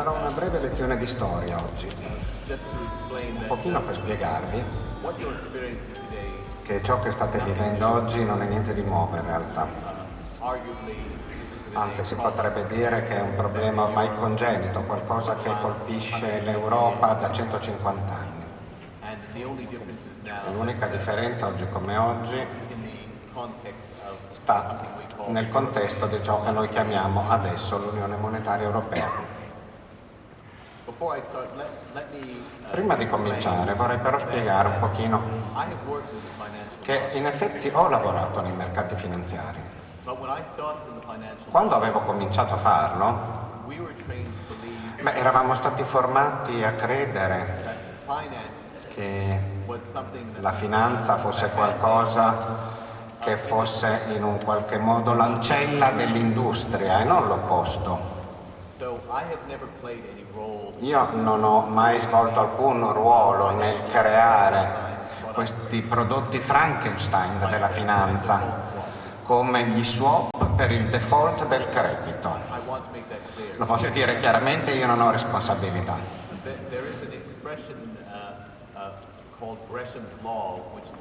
farò una breve lezione di storia oggi, un pochino per spiegarvi che ciò che state vivendo oggi non è niente di nuovo in realtà. Anzi, si potrebbe dire che è un problema ormai congenito, qualcosa che colpisce l'Europa da 150 anni. L'unica differenza oggi come oggi sta nel contesto di ciò che noi chiamiamo adesso l'Unione Monetaria Europea. Prima di cominciare vorrei però spiegare un pochino che in effetti ho lavorato nei mercati finanziari. Quando avevo cominciato a farlo, eravamo stati formati a credere che la finanza fosse qualcosa che fosse in un qualche modo l'ancella dell'industria e non l'opposto. Io non ho mai svolto alcun ruolo nel creare questi prodotti Frankenstein della finanza, come gli swap per il default del credito. Lo voglio dire chiaramente, io non ho responsabilità.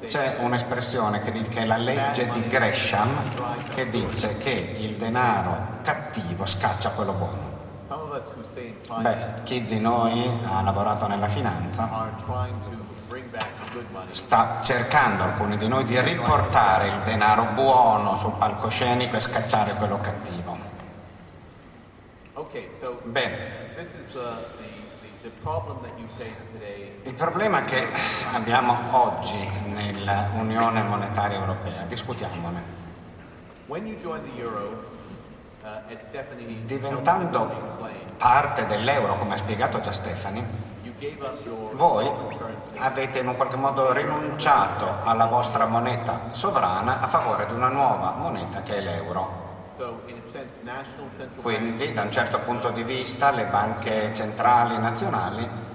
C'è un'espressione che è la legge di Gresham, che dice che il denaro cattivo scaccia quello buono. Chi di noi ha lavorato nella finanza sta cercando, alcuni di noi, di riportare il denaro buono sul palcoscenico e scacciare quello cattivo. Bene. Il problema che abbiamo oggi nell'Unione Monetaria Europea, discutiamone. Diventando parte dell'euro, come ha spiegato già Stefani, voi avete in un qualche modo rinunciato alla vostra moneta sovrana a favore di una nuova moneta che è l'euro. Quindi, da un certo punto di vista, le banche centrali nazionali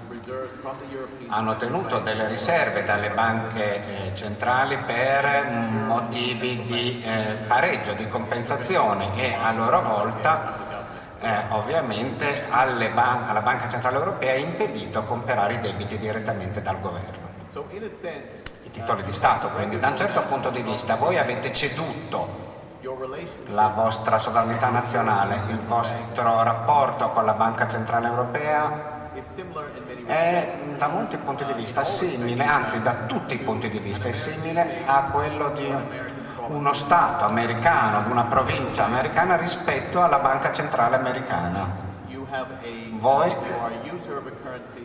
hanno tenuto delle riserve dalle banche centrali per motivi di pareggio, di compensazione, e a loro volta ovviamente alla Banca Centrale Europea è impedito comprare i debiti direttamente dal governo, i titoli di Stato. Quindi, da un certo punto di vista, voi avete ceduto la vostra sovranità nazionale, il vostro rapporto con la Banca Centrale Europea è da molti punti di vista simile, anzi da tutti i punti di vista è simile a quello di uno Stato americano, di una provincia americana rispetto alla Banca Centrale americana. Voi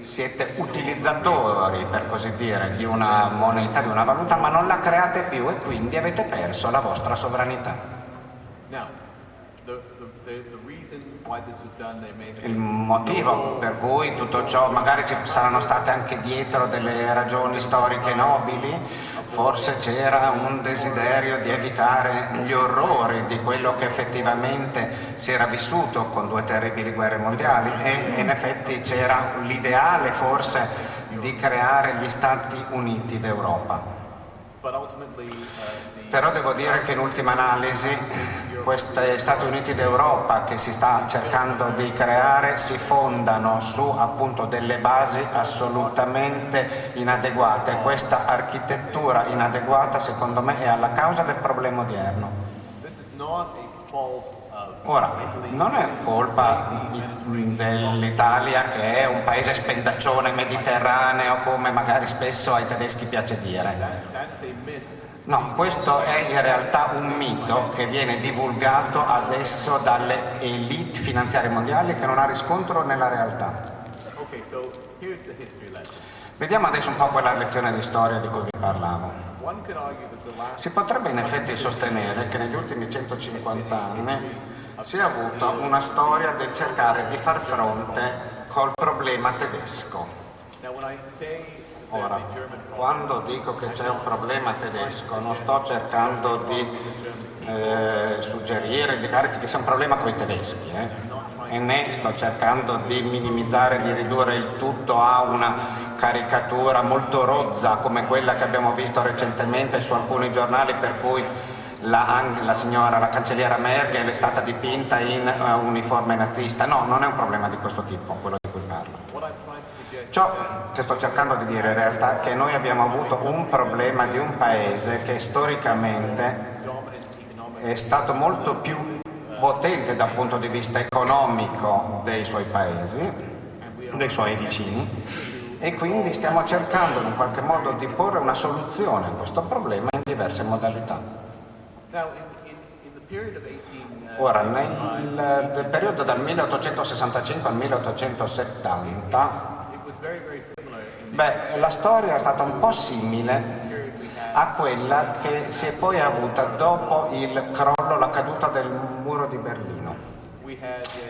siete utilizzatori, per così dire, di una moneta, di una valuta, ma non la create più e quindi avete perso la vostra sovranità. Il motivo per cui tutto ciò, magari ci saranno state anche dietro delle ragioni storiche nobili, forse c'era un desiderio di evitare gli orrori di quello che effettivamente si era vissuto con 2 terribili guerre mondiali, e in effetti c'era l'ideale forse di creare gli Stati Uniti d'Europa. Però devo dire che in ultima analisi questi Stati Uniti d'Europa che si sta cercando di creare si fondano su appunto delle basi assolutamente inadeguate. Questa architettura inadeguata, secondo me, è alla causa del problema odierno. Ora, non è colpa dell'Italia, che è un paese spendaccione mediterraneo, come magari spesso ai tedeschi piace dire. No, questo è in realtà un mito che viene divulgato adesso dalle elite finanziarie mondiali, che non ha riscontro nella realtà. Vediamo adesso un po' quella lezione di storia di cui vi parlavo. Si potrebbe in effetti sostenere che negli ultimi 150 anni si è avuta una storia del cercare di far fronte col problema tedesco. Ora, quando dico che c'è un problema tedesco, non sto cercando di suggerire, indicare che ci sia un problema con i tedeschi, e né sto cercando di minimizzare, di ridurre il tutto a una caricatura molto rozza come quella che abbiamo visto recentemente su alcuni giornali, per cui la cancelliera Merkel è stata dipinta in uniforme nazista. No, non è un problema di questo tipo, quello Ciò che sto cercando di dire in realtà è che noi abbiamo avuto un problema di un paese che storicamente è stato molto più potente dal punto di vista economico dei suoi paesi, dei suoi vicini, e quindi stiamo cercando in qualche modo di porre una soluzione a questo problema in diverse modalità. Ora, nel periodo dal 1865 al 1870, la storia è stata un po' simile a quella che si è poi avuta dopo il crollo, la caduta del muro di Berlino.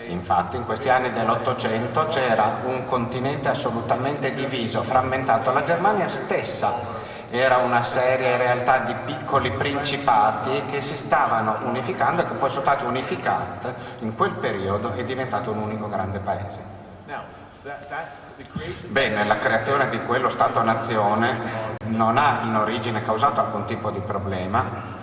Infatti in questi anni dell'Ottocento c'era un continente assolutamente diviso, frammentato. La Germania stessa era una serie in realtà di piccoli principati che si stavano unificando e che poi sono stati unificati in quel periodo e diventato un unico grande paese. Bene, la creazione di quello Stato-nazione non ha in origine causato alcun tipo di problema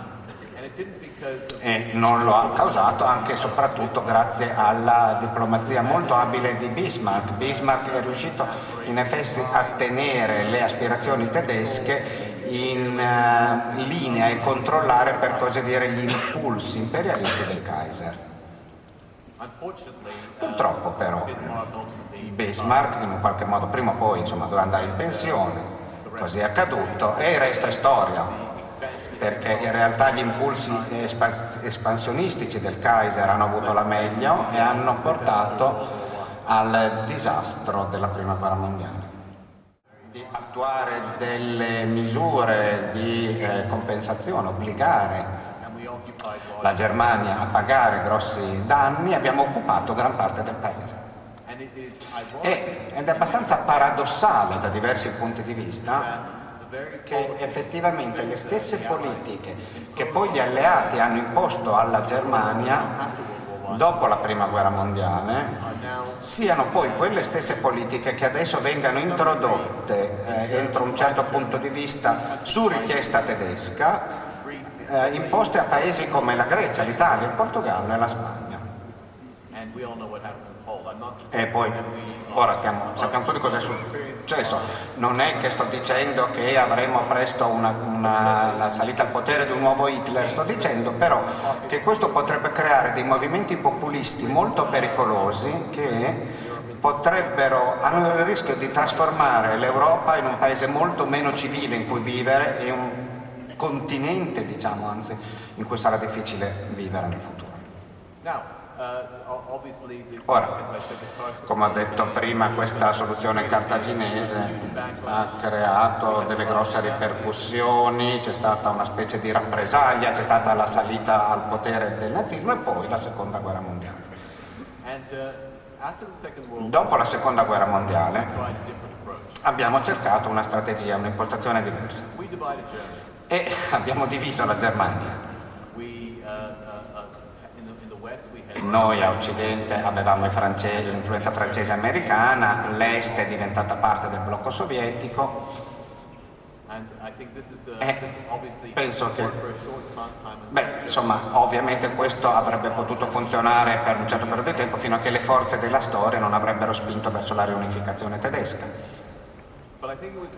e non lo ha causato anche e soprattutto grazie alla diplomazia molto abile di Bismarck. Bismarck è riuscito in effetti a tenere le aspirazioni tedesche in linea e controllare, per così dire, gli impulsi imperialisti del Kaiser. Purtroppo però Bismarck in un qualche modo prima o poi doveva andare in pensione, così è accaduto e il resto è storia, perché in realtà gli impulsi espansionistici del Kaiser hanno avuto la meglio e hanno portato al disastro della Prima Guerra Mondiale. Di attuare delle misure di compensazione, obbligare la Germania a pagare grossi danni, abbiamo occupato gran parte del paese. Ed è abbastanza paradossale da diversi punti di vista che effettivamente le stesse politiche che poi gli alleati hanno imposto alla Germania dopo la Prima Guerra Mondiale siano poi quelle stesse politiche che adesso vengano introdotte entro un certo punto di vista su richiesta tedesca, imposte a paesi come la Grecia, l'Italia, il Portogallo e la Spagna. E poi ora sappiamo tutti cosa è successo. Non è che sto dicendo che avremo presto la salita al potere di un nuovo Hitler, sto dicendo però che questo potrebbe creare dei movimenti populisti molto pericolosi che hanno il rischio di trasformare l'Europa in un paese molto meno civile in cui vivere e un continente, anzi, in cui sarà difficile vivere nel futuro. Ora, come ho detto prima, questa soluzione cartaginese ha creato delle grosse ripercussioni, c'è stata una specie di rappresaglia, c'è stata la salita al potere del nazismo e poi la Seconda Guerra Mondiale. Dopo la Seconda Guerra Mondiale abbiamo cercato una strategia, un'impostazione diversa e abbiamo diviso la Germania. Noi a Occidente avevamo l'influenza francese e americana, l'Est è diventata parte del blocco sovietico e penso che, ovviamente questo avrebbe potuto funzionare per un certo periodo di tempo fino a che le forze della storia non avrebbero spinto verso la riunificazione tedesca.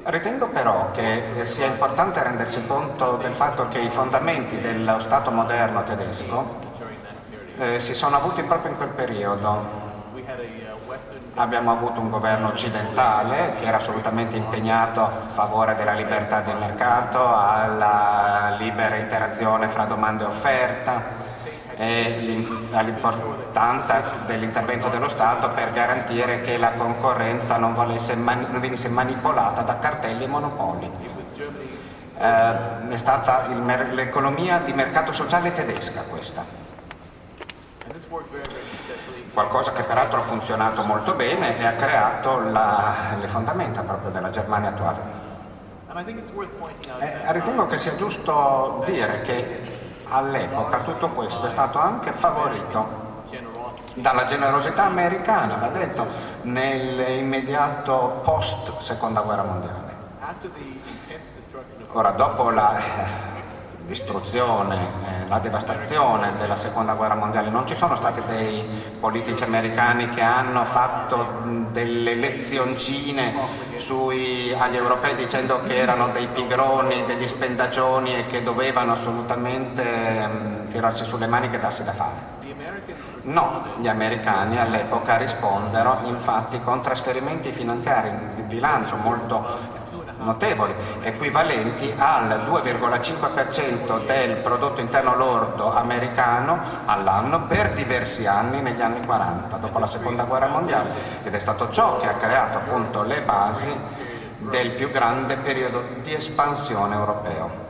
Ritengo però che sia importante rendersi conto del fatto che i fondamenti dello Stato moderno tedesco si sono avuti proprio in quel periodo. Abbiamo avuto un governo occidentale che era assolutamente impegnato a favore della libertà del mercato, alla libera interazione fra domanda e offerta e all'importanza dell'intervento dello Stato per garantire che la concorrenza non venisse manipolata da cartelli e monopoli. È stata l'economia di mercato sociale tedesca questa. Qualcosa che peraltro ha funzionato molto bene e ha creato le fondamenta proprio della Germania attuale. Ritengo che sia giusto dire che all'epoca tutto questo è stato anche favorito dalla generosità americana, va detto, nell'immediato post Seconda Guerra Mondiale. Ora, dopo la distruzione la devastazione della seconda guerra mondiale. Non ci sono stati dei politici americani che hanno fatto delle lezioncine agli europei dicendo che erano dei pigroni, degli spendaccioni e che dovevano assolutamente tirarsi sulle maniche e darsi da fare. No, gli americani all'epoca rispondero infatti con trasferimenti finanziari di bilancio molto notevoli, equivalenti al 2,5% del prodotto interno lordo americano all'anno per diversi anni negli anni 40, dopo la seconda guerra mondiale, ed è stato ciò che ha creato appunto le basi del più grande periodo di espansione europeo.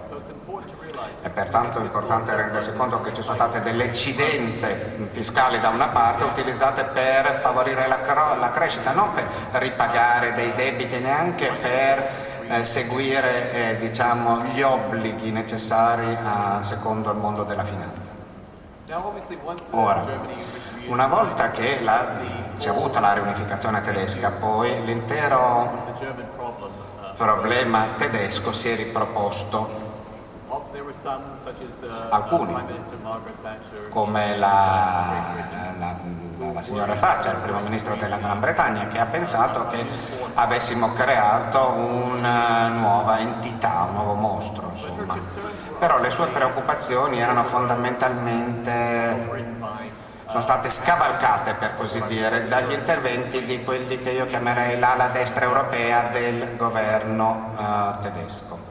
È pertanto importante rendersi conto che ci sono state delle eccidenze fiscali da una parte utilizzate per favorire la crescita, non per ripagare dei debiti, neanche per seguire diciamo, gli obblighi necessari secondo il mondo della finanza. Ora, una volta che si è avuta la riunificazione tedesca, poi l'intero problema tedesco si è riproposto. Alcuni, come la signora Thatcher, il primo ministro della Gran Bretagna, che ha pensato che avessimo creato una nuova entità, un nuovo mostro, insomma. Però le sue preoccupazioni erano sono state scavalcate, per così dire, dagli interventi di quelli che io chiamerei l'ala destra europea del governo tedesco.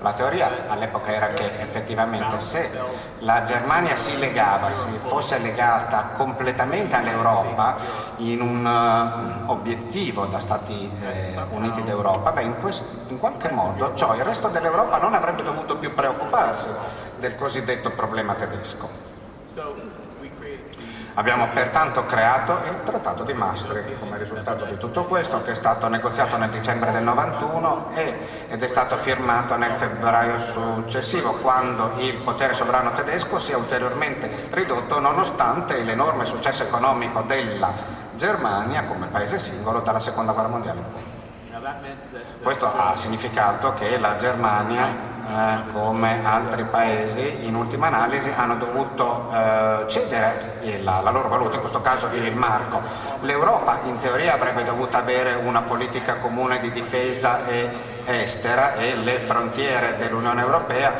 La teoria all'epoca era che effettivamente se la Germania si fosse legata completamente all'Europa in un obiettivo da Stati Uniti d'Europa, in qualche modo il resto dell'Europa non avrebbe dovuto più preoccuparsi del cosiddetto problema tedesco. Abbiamo pertanto creato il Trattato di Maastricht come risultato di tutto questo, che è stato negoziato nel dicembre del 91 ed è stato firmato nel febbraio successivo, quando il potere sovrano tedesco si è ulteriormente ridotto nonostante l'enorme successo economico della Germania come paese singolo dalla seconda guerra mondiale in poi. Questo ha significato che la Germania come altri paesi in ultima analisi hanno dovuto cedere la loro valuta, in questo caso il marco. L'Europa in teoria avrebbe dovuto avere una politica comune di difesa estera e le frontiere dell'Unione Europea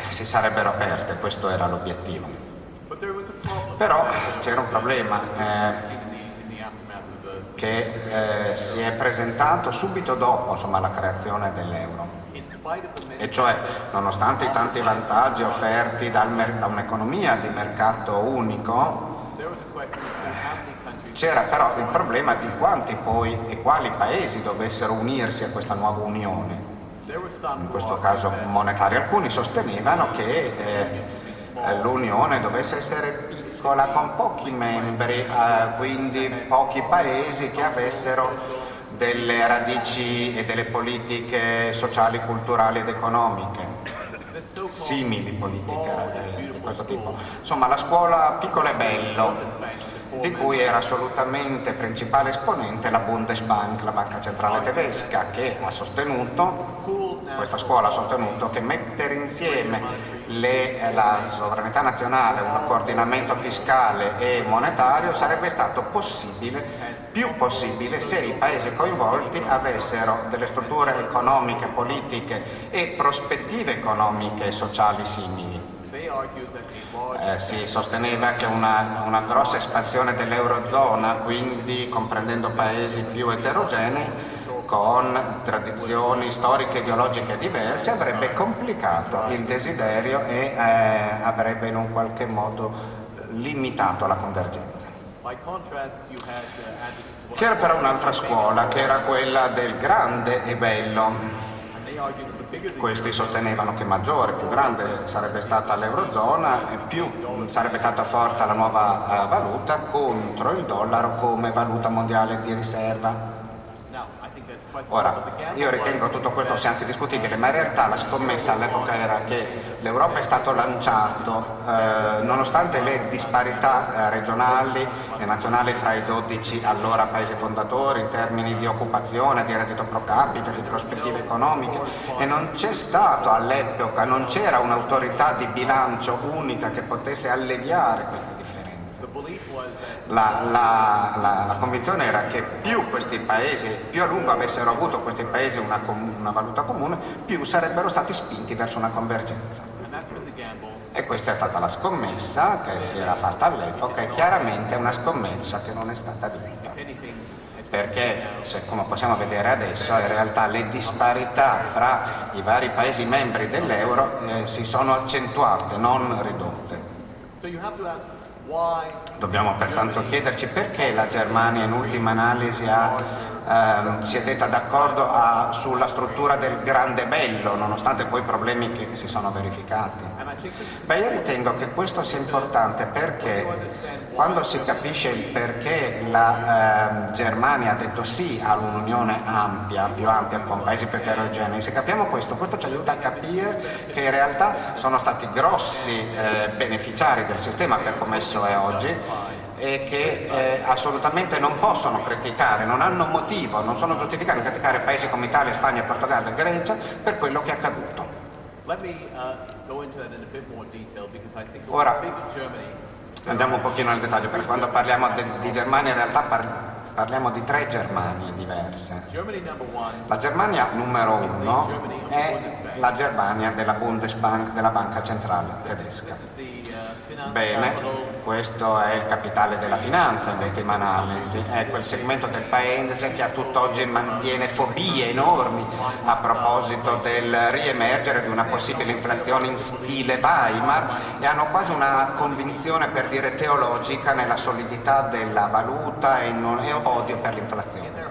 si sarebbero aperte, questo era l'obiettivo. Però c'era un problema che si è presentato subito dopo la creazione dell'euro. E cioè, nonostante i tanti vantaggi offerti da un'economia di mercato unico, c'era però il problema di quanti poi e quali paesi dovessero unirsi a questa nuova unione, in questo caso monetaria. Alcuni sostenevano che l'unione dovesse essere piccola, con pochi membri, quindi pochi paesi che avessero delle radici e delle politiche sociali, culturali ed economiche, simili politiche di questo tipo. Insomma, la scuola Piccolo e Bello, di cui era assolutamente principale esponente la Bundesbank, la banca centrale tedesca, che ha sostenuto, questa scuola ha sostenuto che mettere insieme la sovranità nazionale, un coordinamento fiscale e monetario sarebbe stato più possibile se i paesi coinvolti avessero delle strutture economiche, politiche e prospettive economiche e sociali simili. Si sosteneva che una grossa espansione dell'Eurozona, quindi comprendendo paesi più eterogenei, con tradizioni storiche e ideologiche diverse, avrebbe complicato il desiderio e avrebbe in un qualche modo limitato la convergenza. C'era però un'altra scuola, che era quella del grande e bello. Questi sostenevano che maggiore, più grande sarebbe stata l'Eurozona e più sarebbe stata forte la nuova valuta contro il dollaro come valuta mondiale di riserva. Ora, io ritengo tutto questo sia anche discutibile, ma in realtà la scommessa all'epoca era che l'Europa è stato lanciato, nonostante le disparità regionali e nazionali fra i 12 allora paesi fondatori in termini di occupazione, di reddito pro capite, di prospettive economiche, e non c'è stato all'epoca, non c'era un'autorità di bilancio unica che potesse alleviare queste differenze. La convinzione era che più questi paesi, più a lungo avessero avuto questi paesi una valuta comune, più sarebbero stati spinti verso una convergenza. E questa è stata la scommessa che si era fatta all'epoca, e chiaramente è una scommessa che non è stata vinta. Perché, come possiamo vedere adesso, in realtà le disparità fra i vari paesi membri dell'euro si sono accentuate, non ridotte. Dobbiamo pertanto chiederci perché la Germania in ultima analisi si è detta d'accordo sulla struttura del grande bello, nonostante poi i problemi che si sono verificati. Beh, io ritengo che questo sia importante perché quando si capisce il perché la Germania ha detto sì all'unione ampia, più ampia, con paesi più eterogenei, se capiamo questo ci aiuta a capire che in realtà sono stati grossi beneficiari del sistema per come esso è oggi, e che assolutamente non possono criticare, non hanno motivo, non sono giustificati a criticare paesi come Italia, Spagna, Portogallo e Grecia per quello che è accaduto. Ora andiamo un pochino nel dettaglio, perché quando parliamo di Germania in realtà parliamo di 3 Germanie diverse. La Germania numero 1 è la Germania della Bundesbank, della banca centrale tedesca. Bene, questo è il capitale della finanza in ultima analisi, è quel segmento del paese che a tutt'oggi mantiene fobie enormi a proposito del riemergere di una possibile inflazione in stile Weimar, e hanno quasi una convinzione, per dire teologica, nella solidità della valuta e odio per l'inflazione.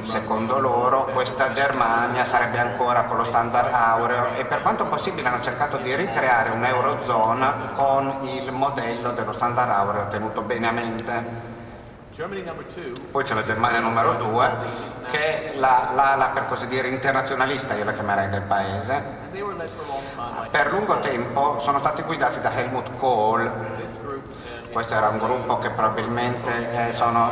Secondo loro questa Germania sarebbe ancora con lo standard aureo, e per quanto possibile hanno cercato di ricreare un'eurozona con il modello dello standard aureo tenuto bene a mente. Poi c'è la Germania numero 2, che è l'ala per così dire internazionalista, io la chiamerei, del paese. Per lungo tempo sono stati guidati da Helmut Kohl. Questo era un gruppo che probabilmente sono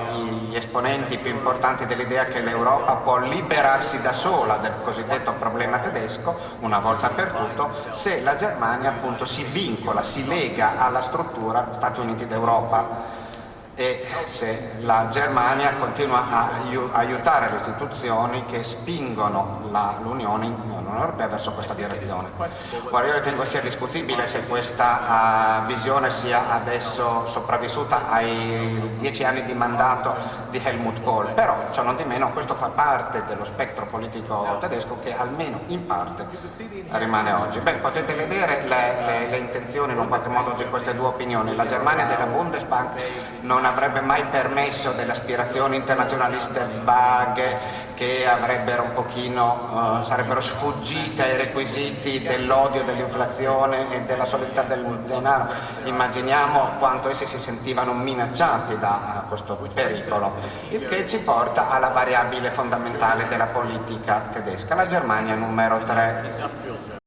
gli esponenti più importanti dell'idea che l'Europa può liberarsi da sola del cosiddetto problema tedesco una volta per tutto, se la Germania appunto si vincola, si lega alla struttura Stati Uniti d'Europa, e se la Germania continua a aiutare le istituzioni che spingono l'Unione Europea verso questa direzione. Ora, io ritengo sia discutibile se questa visione sia adesso sopravvissuta ai 10 anni di mandato di Helmut Kohl, però ciò non di meno questo fa parte dello spettro politico tedesco che almeno in parte rimane oggi. Beh, potete vedere le intenzioni in un qualche modo di queste due opinioni. La Germania della Bundesbank non avrebbe mai permesso delle aspirazioni internazionaliste vaghe che avrebbero un pochino, sarebbero sfuggite ai requisiti dell'odio, dell'inflazione e della solidità del denaro. Immaginiamo quanto essi si sentivano minacciati da questo pericolo, il che ci porta alla variabile fondamentale della politica tedesca, la Germania numero 3.